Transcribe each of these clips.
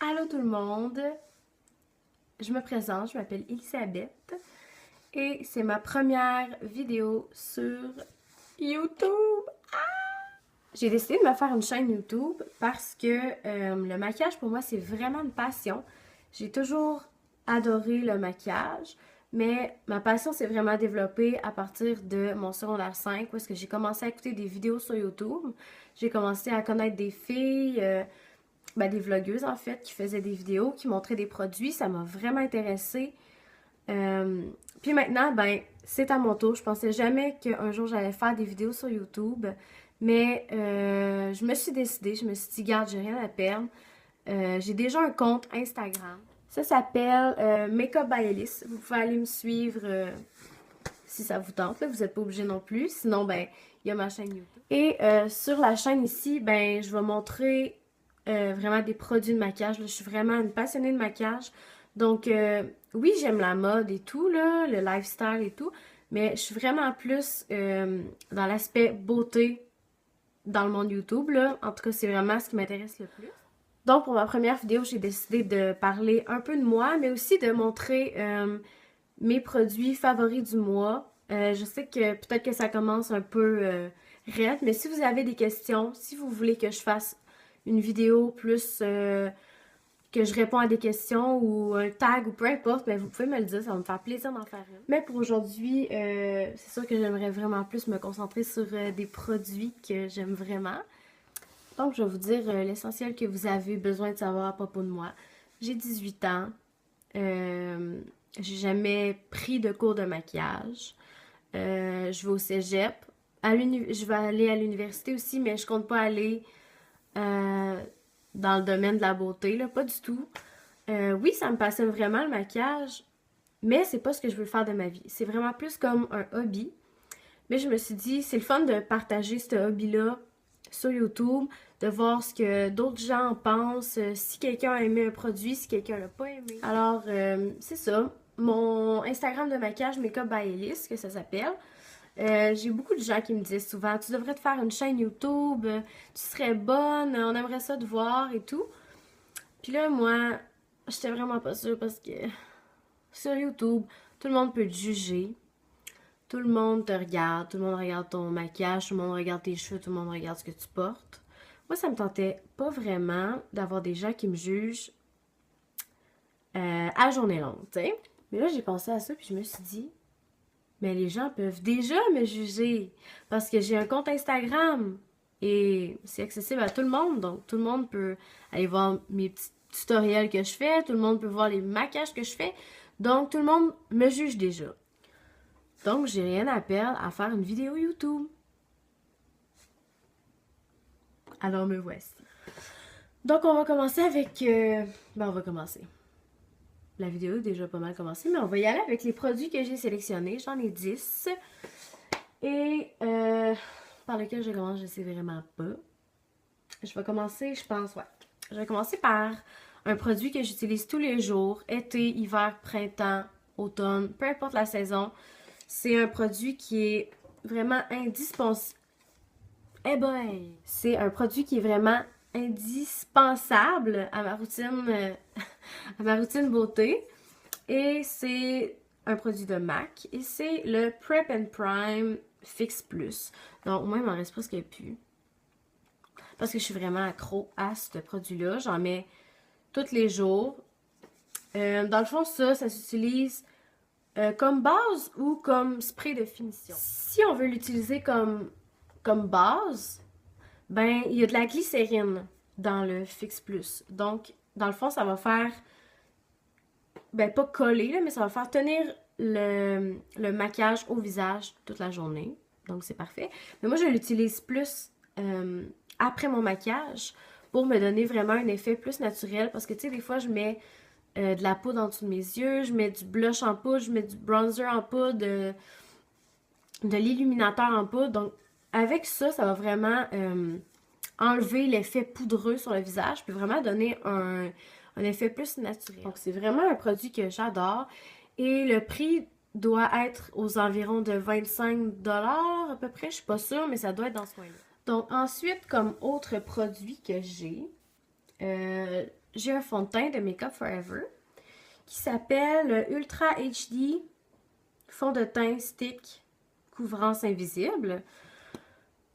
Allô tout le monde, je me présente, je m'appelle Elisabeth et c'est ma première vidéo sur YouTube. J'ai décidé de me faire une chaîne YouTube parce que le maquillage pour moi c'est vraiment une passion. J'ai toujours adoré le maquillage, mais ma passion s'est vraiment développée à partir de mon secondaire 5 où est-ce que j'ai commencé à écouter des vidéos sur YouTube. J'ai commencé à connaître des filles, des vlogueuses en fait, qui faisaient des vidéos, qui montraient des produits. Ça m'a vraiment intéressée. Euh, Puis maintenant, c'est à mon tour. Je pensais jamais qu'un jour j'allais faire des vidéos sur YouTube. Mais je me suis décidée, je me suis dit, garde, j'ai rien à perdre. J'ai déjà un compte Instagram. Ça s'appelle Makeup by Alice. Vous pouvez aller me suivre si ça vous tente. Là. Vous n'êtes pas obligé non plus. Sinon, il y a ma chaîne YouTube. Et sur la chaîne ici, je vais montrer vraiment des produits de maquillage. Là, je suis vraiment une passionnée de maquillage. Donc, oui, j'aime la mode et tout, là, le lifestyle et tout, mais je suis vraiment plus dans l'aspect beauté dans le monde YouTube, là. En tout cas, c'est vraiment ce qui m'intéresse le plus. Donc, pour ma première vidéo, j'ai décidé de parler un peu de moi, mais aussi de montrer mes produits favoris du mois. Je sais que peut-être que ça commence un peu raide, mais si vous avez des questions, si vous voulez que je fasse une vidéo plus que je réponds à des questions ou un tag ou peu importe, vous pouvez me le dire, ça va me faire plaisir d'en faire une. Mais pour aujourd'hui, c'est sûr que j'aimerais vraiment plus me concentrer sur des produits que j'aime vraiment. Donc, je vais vous dire l'essentiel que vous avez besoin de savoir à propos de moi. J'ai 18 ans. J'ai jamais pris de cours de maquillage. Je vais au cégep. Je vais aller à l'université aussi, mais je compte pas aller euh, dans le domaine de la beauté, là, pas du tout. Oui, ça me passionne vraiment le maquillage, mais c'est pas ce que je veux faire de ma vie. C'est vraiment plus comme un hobby. Mais je me suis dit, c'est le fun de partager ce hobby-là sur YouTube, de voir ce que d'autres gens en pensent, si quelqu'un a aimé un produit, si quelqu'un l'a pas aimé. Alors, c'est ça. Mon Instagram de maquillage, Makeup by Alice, que ça s'appelle. J'ai beaucoup de gens qui me disent souvent, tu devrais te faire une chaîne YouTube, tu serais bonne, on aimerait ça te voir et tout. Puis là, moi, j'étais vraiment pas sûre parce que sur YouTube, tout le monde peut te juger. Tout le monde te regarde, tout le monde regarde ton maquillage, tout le monde regarde tes cheveux, tout le monde regarde ce que tu portes. Moi, ça me tentait pas vraiment d'avoir des gens qui me jugent à journée longue, tu sais. Mais là, j'ai pensé à ça, puis je me suis dit, mais les gens peuvent déjà me juger parce que j'ai un compte Instagram et c'est accessible à tout le monde. Donc, tout le monde peut aller voir mes petits tutoriels que je fais, tout le monde peut voir les maquillages que je fais. Donc, tout le monde me juge déjà. Donc, j'ai rien à perdre à faire une vidéo YouTube. Alors, me voici. Donc, on va commencer avec... on va commencer. La vidéo est déjà pas mal commencée, mais on va y aller avec les produits que j'ai sélectionnés. J'en ai 10. Et par lequel je commence, je sais vraiment pas. Je vais commencer, je pense, ouais. Je vais commencer par un produit que j'utilise tous les jours, été, hiver, printemps, automne, peu importe la saison. C'est un produit qui est vraiment indispensable. Eh boy! C'est un produit qui est vraiment indispensable à ma routine, à ma routine beauté. Et c'est un produit de MAC. Et c'est le Prep and Prime Fix Plus. Donc, moi, il m'en reste presque plus. Parce que je suis vraiment accro à ce produit-là. J'en mets tous les jours. Dans le fond, ça s'utilise comme base ou comme spray de finition. Si on veut l'utiliser comme base, il y a de la glycérine dans le Fix Plus. Donc, dans le fond, ça va faire, pas coller, là, mais ça va faire tenir le maquillage au visage toute la journée. Donc, c'est parfait. Mais moi, je l'utilise plus après mon maquillage pour me donner vraiment un effet plus naturel. Parce que, tu sais, des fois, je mets de la poudre en dessous de mes yeux, je mets du blush en poudre, je mets du bronzer en poudre, de l'illuminateur en poudre. Donc, avec ça, ça va vraiment enlever l'effet poudreux sur le visage, puis vraiment donner un effet plus naturel. Donc, c'est vraiment un produit que j'adore. Et le prix doit être aux environs de 25$ à peu près. Je suis pas sûre, mais ça doit être dans ce coin-là. Donc, ensuite, comme autre produit que j'ai, j'ai un fond de teint de Makeup Forever qui s'appelle Ultra HD fond de teint stick couvrance invisible.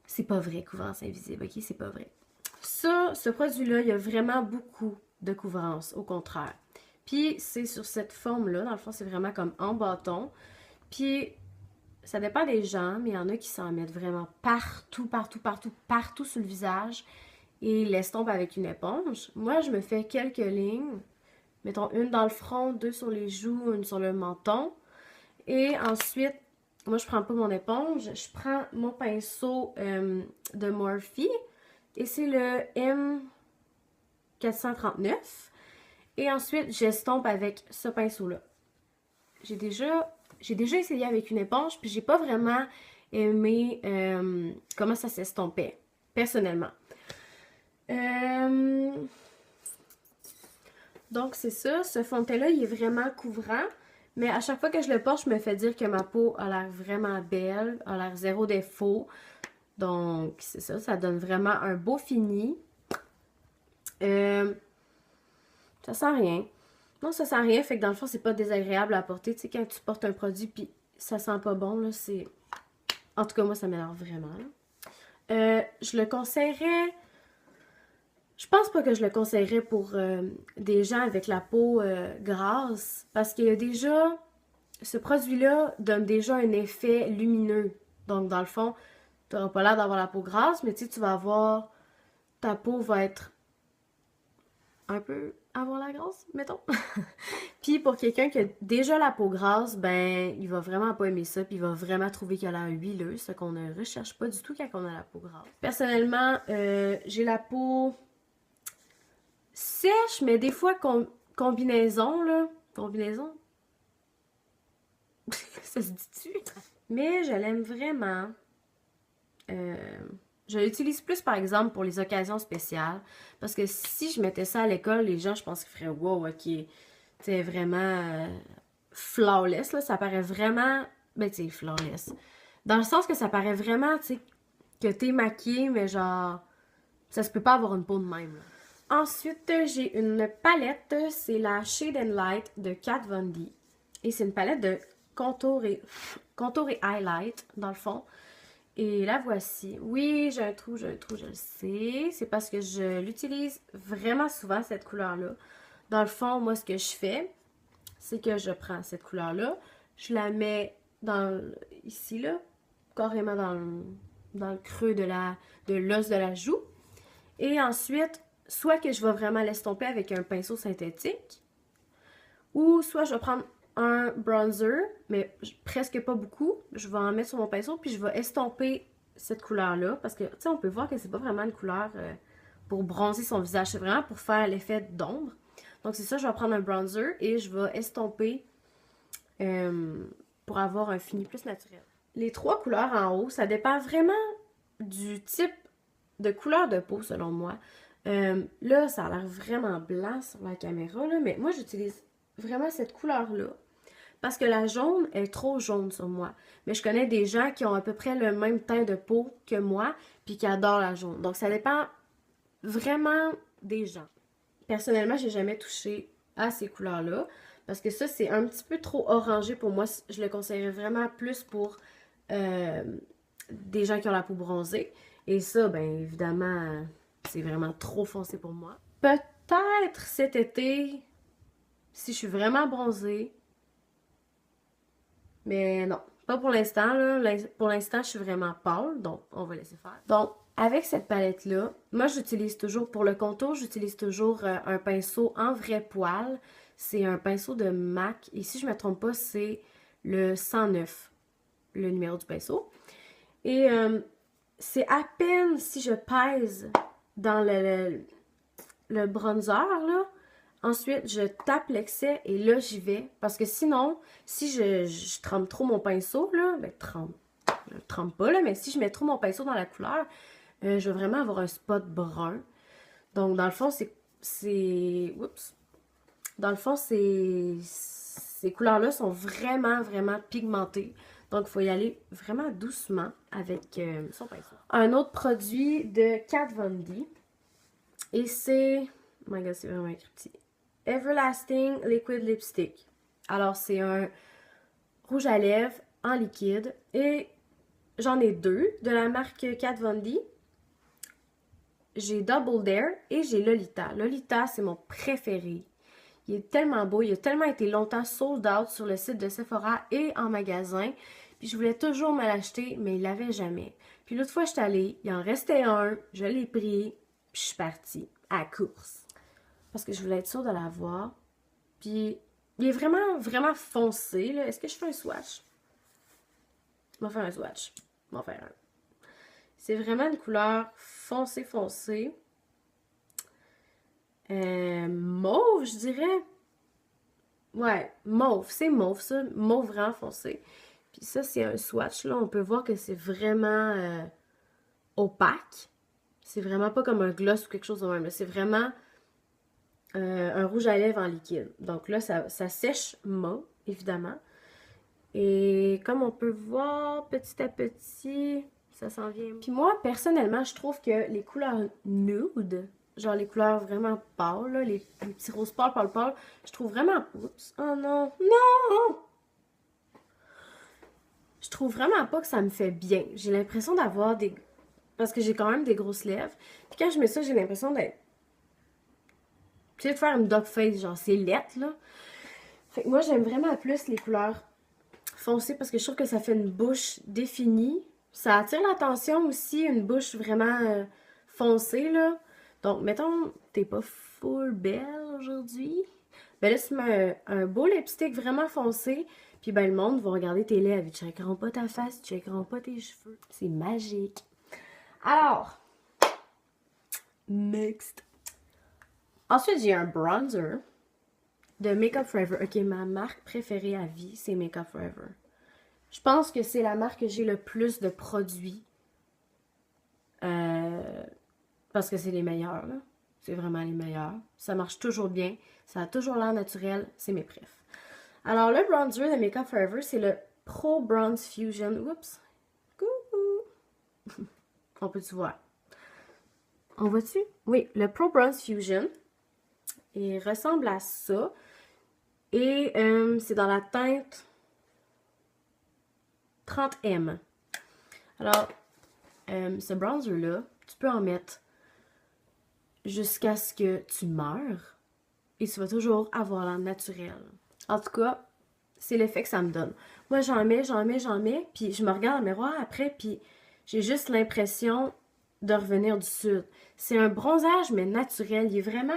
C'est pas vrai, couvrance invisible, ok? C'est pas vrai. Ça, ce produit-là, il y a vraiment beaucoup de couvrance, au contraire. Puis, c'est sur cette forme-là. Dans le fond, c'est vraiment comme en bâton. Puis, ça dépend des gens, mais il y en a qui s'en mettent vraiment partout, partout, partout, partout sur le visage et l'estompent avec une éponge. Moi, je me fais quelques lignes. Mettons une dans le front, deux sur les joues, une sur le menton. Et ensuite, moi, je prends pas mon éponge. Je prends mon pinceau de Morphe. Et c'est le M439. Et ensuite, j'estompe avec ce pinceau-là. J'ai déjà essayé avec une éponge, puis j'ai pas vraiment aimé comment ça s'estompait, personnellement. Donc, c'est ça. Ce fond de teint-là, il est vraiment couvrant. Mais à chaque fois que je le porte, je me fais dire que ma peau a l'air vraiment belle, a l'air zéro défaut. Donc, c'est ça. Ça donne vraiment un beau fini. Ça sent rien. Non, ça sent rien. Fait que dans le fond, c'est pas désagréable à porter. Tu sais, quand tu portes un produit puis ça sent pas bon, là, c'est... En tout cas, moi, ça m'énerve vraiment. Je le conseillerais... Je pense pas que je le conseillerais pour des gens avec la peau grasse. Parce qu'il y a déjà... Ce produit-là donne déjà un effet lumineux. Donc, dans le fond, tu n'auras pas l'air d'avoir la peau grasse, mais tu sais, tu vas avoir... Ta peau va être un peu avoir la grasse, mettons. Puis pour quelqu'un qui a déjà la peau grasse, ben, il va vraiment pas aimer ça, puis il va vraiment trouver qu'elle a l'air huileuse, ce qu'on ne recherche pas du tout quand on a la peau grasse. Personnellement, j'ai la peau sèche, mais des fois combinaison, là. Combinaison? Ça se dit-tu? Mais je l'aime vraiment. Je l'utilise plus, par exemple, pour les occasions spéciales. Parce que si je mettais ça à l'école, les gens, je pense qu'ils feraient « Wow, ok, c'est vraiment flawless, là. » Ça paraît vraiment... Ben, tu sais, flawless. Dans le sens que ça paraît vraiment, tu sais, que t'es maquillée, mais genre... Ça se peut pas avoir une peau de même, là. Ensuite, j'ai une palette. C'est la Shade and Light de Kat Von D. Et c'est une palette de contour et highlight, dans le fond. Et la voici. Oui, j'ai un trou, je le sais. C'est parce que je l'utilise vraiment souvent, cette couleur-là. Dans le fond, moi, ce que je fais, c'est que je prends cette couleur-là, je la mets ici, là, carrément dans le creux de l'os de la joue. Et ensuite, soit que je vais vraiment l'estomper avec un pinceau synthétique, ou soit je vais prendre un bronzer, mais presque pas beaucoup. Je vais en mettre sur mon pinceau, puis je vais estomper cette couleur-là. Parce que, tu sais, on peut voir que c'est pas vraiment une couleur pour bronzer son visage. C'est vraiment pour faire l'effet d'ombre. Donc, c'est ça, je vais prendre un bronzer et je vais estomper pour avoir un fini plus naturel. Les trois couleurs en haut, ça dépend vraiment du type de couleur de peau, selon moi. Là, ça a l'air vraiment blanc sur la caméra, là, mais moi, j'utilise vraiment cette couleur-là. Parce que la jaune est trop jaune sur moi. Mais je connais des gens qui ont à peu près le même teint de peau que moi, puis qui adorent la jaune. Donc, ça dépend vraiment des gens. Personnellement, j'ai jamais touché à ces couleurs-là. Parce que ça, c'est un petit peu trop orangé pour moi. Je le conseillerais vraiment plus pour des gens qui ont la peau bronzée. Et ça, ben évidemment, c'est vraiment trop foncé pour moi. Peut-être cet été, si je suis vraiment bronzée. Mais non, pas pour l'instant, là. Pour l'instant, je suis vraiment pâle, donc on va laisser faire. Donc, avec cette palette-là, moi, j'utilise toujours, pour le contour, j'utilise toujours un pinceau en vrai poil. C'est un pinceau de MAC, et si je ne me trompe pas, c'est le 109, le numéro du pinceau. Et c'est à peine si je pèse dans le bronzer, là. Ensuite, je tape l'excès et là, j'y vais. Parce que sinon, si je trempe trop mon pinceau, là, ben je le trempe pas, là, mais si je mets trop mon pinceau dans la couleur, je vais vraiment avoir un spot brun. Donc, dans le fond, oups. Dans le fond, ces couleurs-là sont vraiment, vraiment pigmentées. Donc, il faut y aller vraiment doucement avec son pinceau. Un autre produit de Kat Von D. Et c'est Oh my god, c'est vraiment écrit petit. Everlasting Liquid Lipstick. Alors, c'est un rouge à lèvres en liquide. Et j'en ai deux de la marque Kat Von D. J'ai Double Dare et j'ai Lolita. Lolita, c'est mon préféré. Il est tellement beau. Il a tellement été longtemps sold out sur le site de Sephora et en magasin. Puis je voulais toujours me l'acheter, mais il l'avait jamais. Puis l'autre fois, je suis allée, il en restait un, je l'ai pris, puis je suis partie à la course. Parce que je voulais être sûre de l'avoir. Puis il est vraiment, vraiment foncé, là. Est-ce que je fais un swatch? On va faire un swatch. On va faire un. C'est vraiment une couleur foncé, foncé. Mauve, je dirais. Ouais, mauve. C'est mauve, ça. Mauve vraiment foncé. Puis ça, c'est un swatch, là. On peut voir que c'est vraiment opaque. C'est vraiment pas comme un gloss ou quelque chose de même. C'est vraiment un rouge à lèvres en liquide. Donc là, ça sèche mauve, évidemment. Et comme on peut voir, petit à petit, ça s'en vient. Puis moi, personnellement, je trouve que les couleurs nude, genre les couleurs vraiment pâles, là, les petits roses pâles, pâles, pâles, je trouve vraiment... Oups, oh non, non! Je trouve vraiment pas que ça me fait bien. J'ai l'impression d'avoir des... Parce que j'ai quand même des grosses lèvres. Puis quand je mets ça, j'ai l'impression d'être... Tu sais, de faire une dog face, genre c'est lettre, là. Fait que moi, j'aime vraiment plus les couleurs foncées parce que je trouve que ça fait une bouche définie. Ça attire l'attention aussi, une bouche vraiment foncée, là. Donc, mettons, t'es pas full belle aujourd'hui. Ben là, tu mets un beau lipstick vraiment foncé. Puis ben, le monde va regarder tes lèvres. Ils checkeront pas ta face, ils checkeront pas tes cheveux. C'est magique. Alors, next. Ensuite, j'ai un bronzer de Makeup Forever. Ok, ma marque préférée à vie, c'est Makeup Forever. Je pense que c'est la marque que j'ai le plus de produits. Parce que c'est les meilleurs, là. C'est vraiment les meilleurs. Ça marche toujours bien. Ça a toujours l'air naturel. C'est mes préfs. Alors, le bronzer de Makeup Forever, c'est le Pro Bronze Fusion. Oups. Coucou. On peut-tu voir? On voit-tu? Oui, le Pro Bronze Fusion. Il ressemble à ça. Et c'est dans la teinte 30M. Alors, ce bronzer-là, tu peux en mettre jusqu'à ce que tu meurs. Et tu vas toujours avoir l'air naturel. En tout cas, c'est l'effet que ça me donne. Moi, j'en mets, puis je me regarde dans le miroir après, puis j'ai juste l'impression de revenir du sud. C'est un bronzage, mais naturel. Il est vraiment...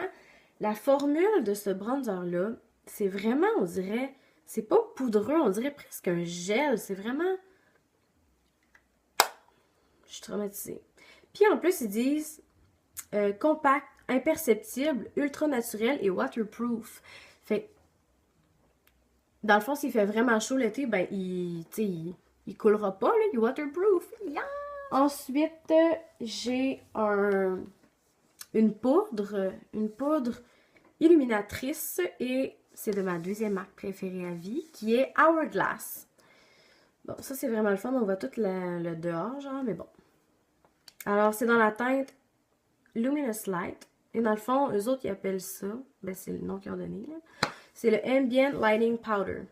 La formule de ce bronzer-là, c'est vraiment, on dirait... C'est pas poudreux, on dirait presque un gel. C'est vraiment... Je suis traumatisée. Puis en plus, ils disent compact, imperceptible, ultra naturel et waterproof. Fait dans le fond, s'il fait vraiment chaud l'été, ben il coulera pas, là, il est waterproof. Yeah! Ensuite, j'ai une poudre illuminatrice et c'est de ma deuxième marque préférée à vie, qui est Hourglass. Bon, ça c'est vraiment le fun, on voit tout le dehors, genre, mais bon. Alors, c'est dans la teinte Luminous Light. Et dans le fond, eux autres, ils appellent ça, ben c'est le nom qu'ils ont donné, là. C'est le Ambient Lighting Powder.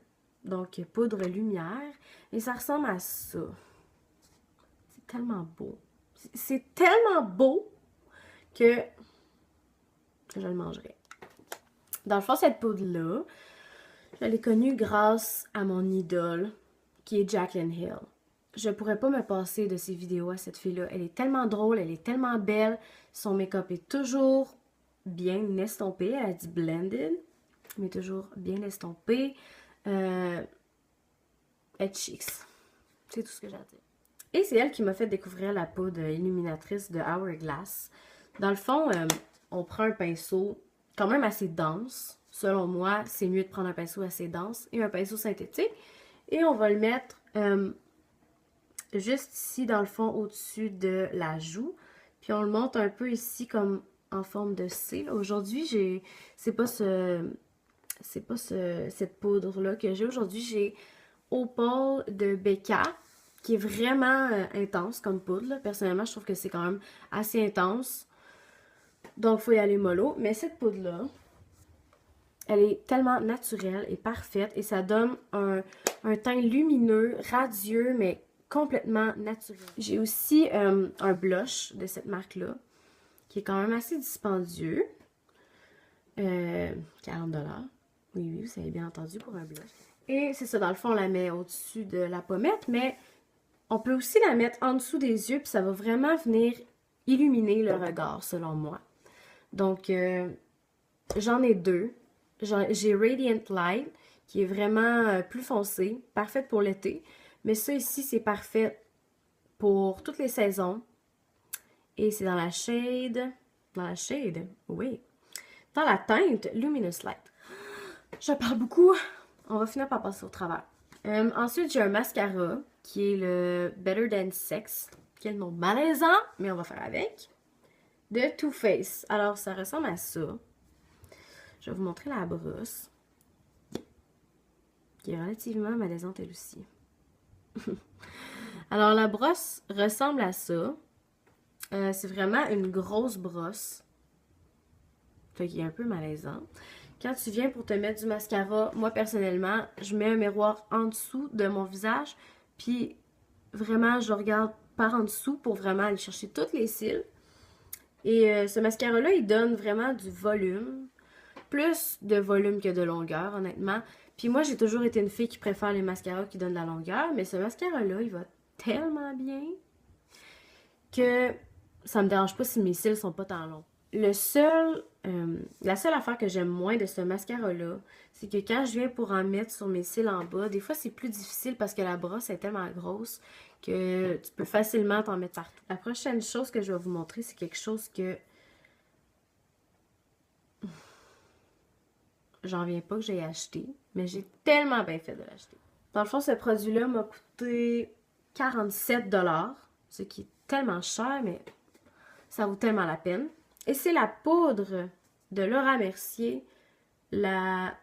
Donc, poudre lumière. Et ça ressemble à ça. C'est tellement beau. C'est tellement beau que je le mangerai. Dans le fond, cette poudre-là, je l'ai connue grâce à mon idole, qui est Jaclyn Hill. Je pourrais pas me passer de ses vidéos à cette fille-là. Elle est tellement drôle, elle est tellement belle. Son make-up est toujours bien estompé. Elle a dit blended, mais toujours bien estompé. Elle cheeks. C'est tout ce que j'ai à dire. Et c'est elle qui m'a fait découvrir la poudre illuminatrice de Hourglass. Dans le fond, on prend un pinceau quand même assez dense. Selon moi, c'est mieux de prendre un pinceau assez dense et un pinceau synthétique. Et on va le mettre juste ici, dans le fond, au-dessus de la joue. Puis on le monte un peu ici comme en forme de C. Aujourd'hui, c'est pas cette poudre-là que j'ai. Aujourd'hui, j'ai Opal de Becca, qui est vraiment intense comme poudre, là. Personnellement, je trouve que c'est quand même assez intense. Donc, il faut y aller mollo. Mais cette poudre-là, elle est tellement naturelle et parfaite. Et ça donne un teint lumineux, radieux, mais complètement naturel. J'ai aussi un blush de cette marque-là, qui est quand même assez dispendieux. 40$. Oui, vous avez bien entendu pour un blush. Et c'est ça, dans le fond, on la met au-dessus de la pommette, mais on peut aussi la mettre en dessous des yeux, puis ça va vraiment venir illuminer le regard, selon moi. Donc, j'en ai deux. J'ai Radiant Light, qui est vraiment plus foncé, parfaite pour l'été. Mais ça ici, c'est parfait pour toutes les saisons. Et c'est dans la shade... Dans la shade? Oui. Dans la teinte Luminous Light. Je parle beaucoup. On va finir par passer au travers. Ensuite, j'ai un mascara qui est le Better Than Sex. Qui est le nom malaisant, mais on va faire avec. De Too Faced. Alors, ça ressemble à ça. Je vais vous montrer la brosse. Qui est relativement malaisante elle aussi. Alors, la brosse ressemble à ça. C'est vraiment une grosse brosse. Fait qu'il est un peu malaisant. Quand tu viens pour te mettre du mascara, moi personnellement, je mets un miroir en dessous de mon visage. Puis vraiment, je regarde par en dessous pour vraiment aller chercher toutes les cils. Et ce mascara-là, il donne vraiment du volume. Plus de volume que de longueur, honnêtement. Puis moi, j'ai toujours été une fille qui préfère les mascaras qui donnent de la longueur. Mais ce mascara-là, il va tellement bien que ça me dérange pas si mes cils sont pas tant longs. La seule affaire que j'aime moins de ce mascara-là, c'est que quand je viens pour en mettre sur mes cils en bas, des fois c'est plus difficile parce que la brosse est tellement grosse que tu peux facilement t'en mettre partout. La prochaine chose que je vais vous montrer, c'est quelque chose que j'en viens pas que j'ai acheté, mais j'ai tellement bien fait de l'acheter. Dans le fond, ce produit-là m'a coûté 47$, ce qui est tellement cher, mais ça vaut tellement la peine. Et c'est la poudre de Laura Mercier, la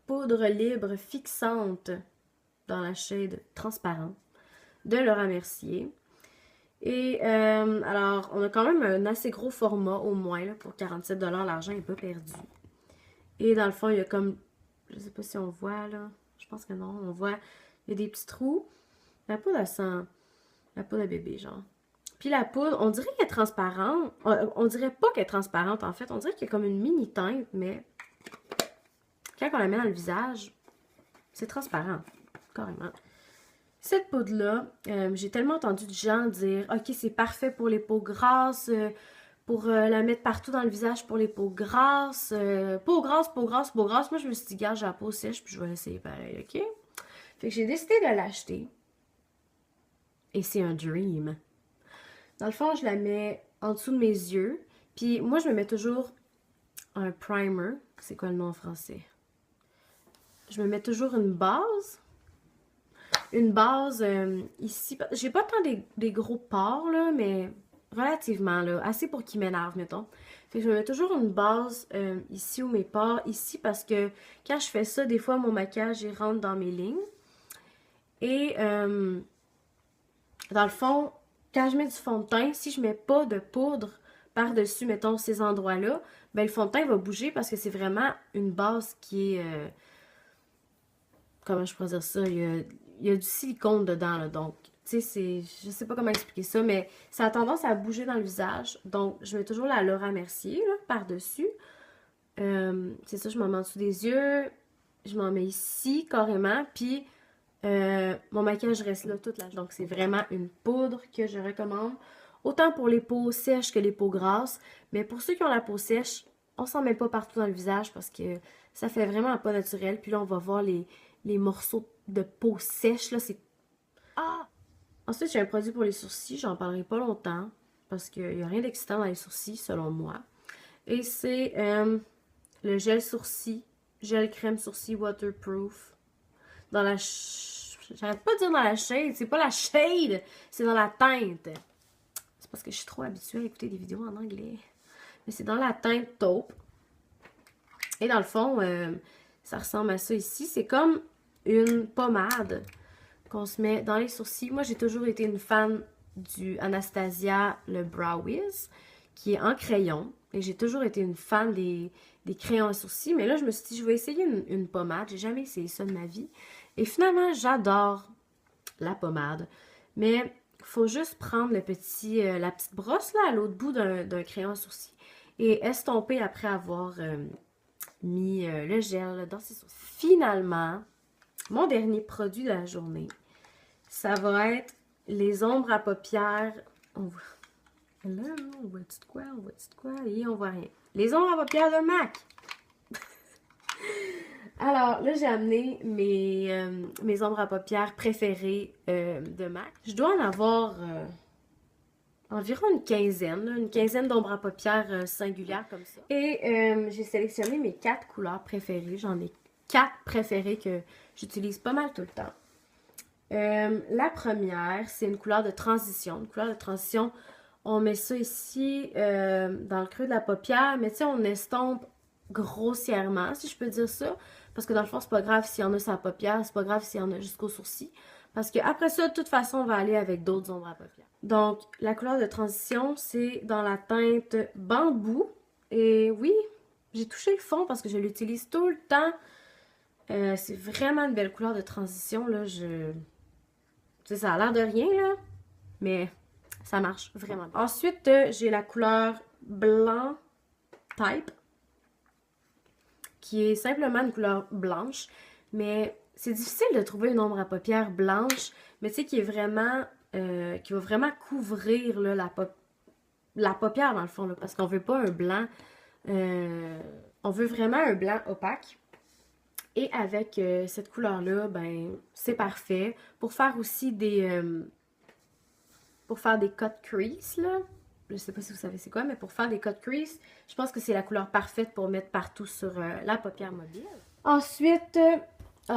poudre libre fixante dans la shade transparent de Laura Mercier. Et alors, on a quand même un assez gros format au moins, là, pour 47$, l'argent n'est pas perdu. Et dans le fond, il y a comme, je sais pas si on voit là, je pense que non, on voit, il y a des petits trous. La poudre, elle sent, la poudre à bébé, genre. Puis la poudre, on dirait qu'elle est transparente. On dirait pas qu'elle est transparente, en fait. On dirait qu'il y a comme une mini teinte, mais quand on la met dans le visage, c'est transparent, carrément. Cette poudre-là, j'ai tellement entendu de gens dire « Ok, c'est parfait pour les peaux grasses, pour la mettre partout dans le visage pour les peaux grasses. Peau grasse, peau grasse, peau grasse. » Moi, je me suis dit « Gars, j'ai la peau sèche, puis je vais essayer pareil, ok? » Fait que j'ai décidé de l'acheter. Et c'est un dream. Dans le fond, je la mets en dessous de mes yeux. Puis moi, je me mets toujours un primer. C'est quoi le nom en français? Je me mets toujours une base. Une base ici. J'ai pas tant des gros pores, là, mais relativement, là. Assez pour qu'ils m'énervent, mettons. Fait que je me mets toujours une base ici où mes pores. Ici, parce que quand je fais ça, des fois, mon maquillage, il rentre dans mes lignes. Et dans le fond, quand je mets du fond de teint, si je mets pas de poudre par-dessus, mettons, ces endroits-là, ben le fond de teint va bouger parce que c'est vraiment une base qui est... comment je pourrais dire ça? Il y a du silicone dedans, là, donc... Tu sais, je sais pas comment expliquer ça, mais ça a tendance à bouger dans le visage. Donc, je mets toujours la Laura Mercier, là, par-dessus. C'est ça, je m'en mets en dessous des yeux. Je m'en mets ici, carrément. Puis... mon maquillage reste là toute la journée. Donc, c'est vraiment une poudre que je recommande. Autant pour les peaux sèches que les peaux grasses. Mais pour ceux qui ont la peau sèche, on s'en met pas partout dans le visage parce que ça fait vraiment pas naturel. Puis là, on va voir les morceaux de peau sèche. Là, c'est... Ah! Ensuite, j'ai un produit pour les sourcils. J'en parlerai pas longtemps parce qu'il n'y a rien d'excitant dans les sourcils, selon moi. Et c'est le gel sourcil. Gel crème sourcil waterproof. Dans la... J'arrête pas de dire dans la shade. C'est pas la shade, c'est dans la teinte. C'est parce que je suis trop habituée à écouter des vidéos en anglais. Mais c'est dans la teinte taupe. Et dans le fond, ça ressemble à ça ici. C'est comme une pommade qu'on se met dans les sourcils. Moi, j'ai toujours été une fan du Anastasia, le Brow Wiz, qui est en crayon. Et j'ai toujours été une fan des crayons à sourcils. Mais là, je me suis dit, je vais essayer une pommade. J'ai jamais essayé ça de ma vie. Et finalement, j'adore la pommade. Mais il faut juste prendre la petite brosse là, à l'autre bout d'un crayon à sourcils et estomper après avoir mis le gel dans ses sourcils. Finalement, mon dernier produit de la journée, ça va être les ombres à paupières. On voit... Là, on voit-tu de quoi? On voit-tu de quoi? Et on voit rien. Les ombres à paupières de MAC. Alors, là, j'ai amené mes ombres à paupières préférées de MAC. Je dois en avoir environ une quinzaine d'ombres à paupières singulières comme ça. Et j'ai sélectionné mes 4 couleurs préférées. J'en ai 4 préférées que j'utilise pas mal tout le temps. La première, c'est une couleur de transition. Une couleur de transition, on met ça ici dans le creux de la paupière, mais tu sais, on estompe grossièrement, si je peux dire ça. Parce que dans le fond, c'est pas grave s'il y en a sur la paupière, c'est pas grave s'il y en a jusqu'au sourcil. Parce qu'après ça, de toute façon, on va aller avec d'autres ombres à paupières. Donc, la couleur de transition, c'est dans la teinte bambou. Et oui, j'ai touché le fond parce que je l'utilise tout le temps. C'est vraiment une belle couleur de transition, là. Tu sais, ça a l'air de rien, là, mais ça marche vraiment bien. Ensuite, j'ai la couleur blanc type, qui est simplement une couleur blanche, mais c'est difficile de trouver une ombre à paupières blanche, mais tu sais, qui va vraiment couvrir là, la paupière dans le fond, là, parce qu'on veut pas un blanc, on veut vraiment un blanc opaque. Et avec cette couleur-là, ben, c'est parfait. Pour faire aussi pour faire des cut crease, là. Je sais pas si vous savez c'est quoi, mais pour faire des cut crease, je pense que c'est la couleur parfaite pour mettre partout sur la paupière mobile. Ensuite,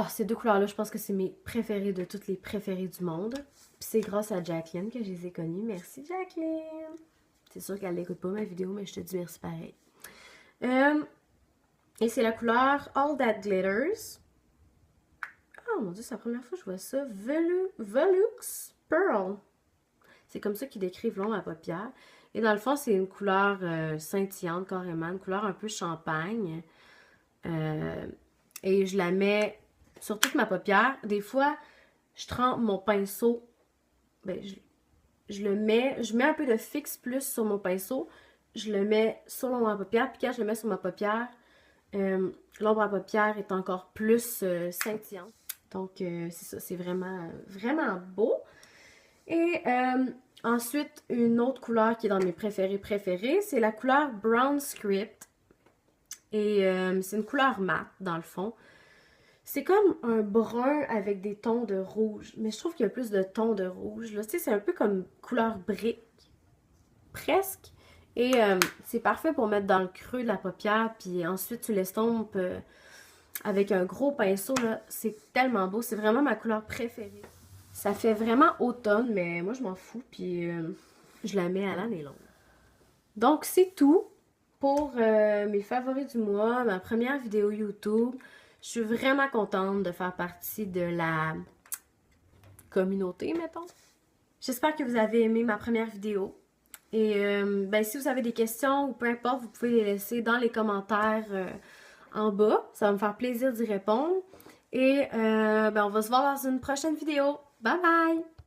ces 2 couleurs-là, je pense que c'est mes préférées de toutes les préférées du monde. Puis c'est grâce à Jacqueline que je les ai connues. Merci Jacqueline! C'est sûr qu'elle n'écoute pas ma vidéo, mais je te dis merci pareil. Et c'est la couleur All That Glitters. Oh mon dieu, c'est la première fois que je vois ça. Velux Pearl. C'est comme ça qu'ils décrivent l'ombre à paupières. Et dans le fond, c'est une couleur scintillante carrément, une couleur un peu champagne. Et je la mets sur toute ma paupière. Des fois, je trempe mon pinceau. Ben, je mets un peu de Fix Plus sur mon pinceau. Je le mets sur l'ombre à paupières. Puis quand je le mets sur ma paupière, l'ombre à paupières est encore plus scintillante. Donc, c'est ça, c'est vraiment, vraiment beau. Et ensuite, une autre couleur qui est dans mes préférées, c'est la couleur Brown Script. Et c'est une couleur mat, dans le fond. C'est comme un brun avec des tons de rouge. Mais je trouve qu'il y a plus de tons de rouge. Tu sais, c'est un peu comme couleur brique. Presque. Et c'est parfait pour mettre dans le creux de la paupière. Puis ensuite, tu l'estompes avec un gros pinceau. C'est tellement beau. C'est vraiment ma couleur préférée. Ça fait vraiment automne, mais moi, je m'en fous. Puis je la mets à l'année longue. Donc, c'est tout pour mes favoris du mois. Ma première vidéo YouTube. Je suis vraiment contente de faire partie de la communauté, mettons. J'espère que vous avez aimé ma première vidéo. Et ben, si vous avez des questions ou peu importe, vous pouvez les laisser dans les commentaires en bas. Ça va me faire plaisir d'y répondre. Et ben, on va se voir dans une prochaine vidéo. Bye bye!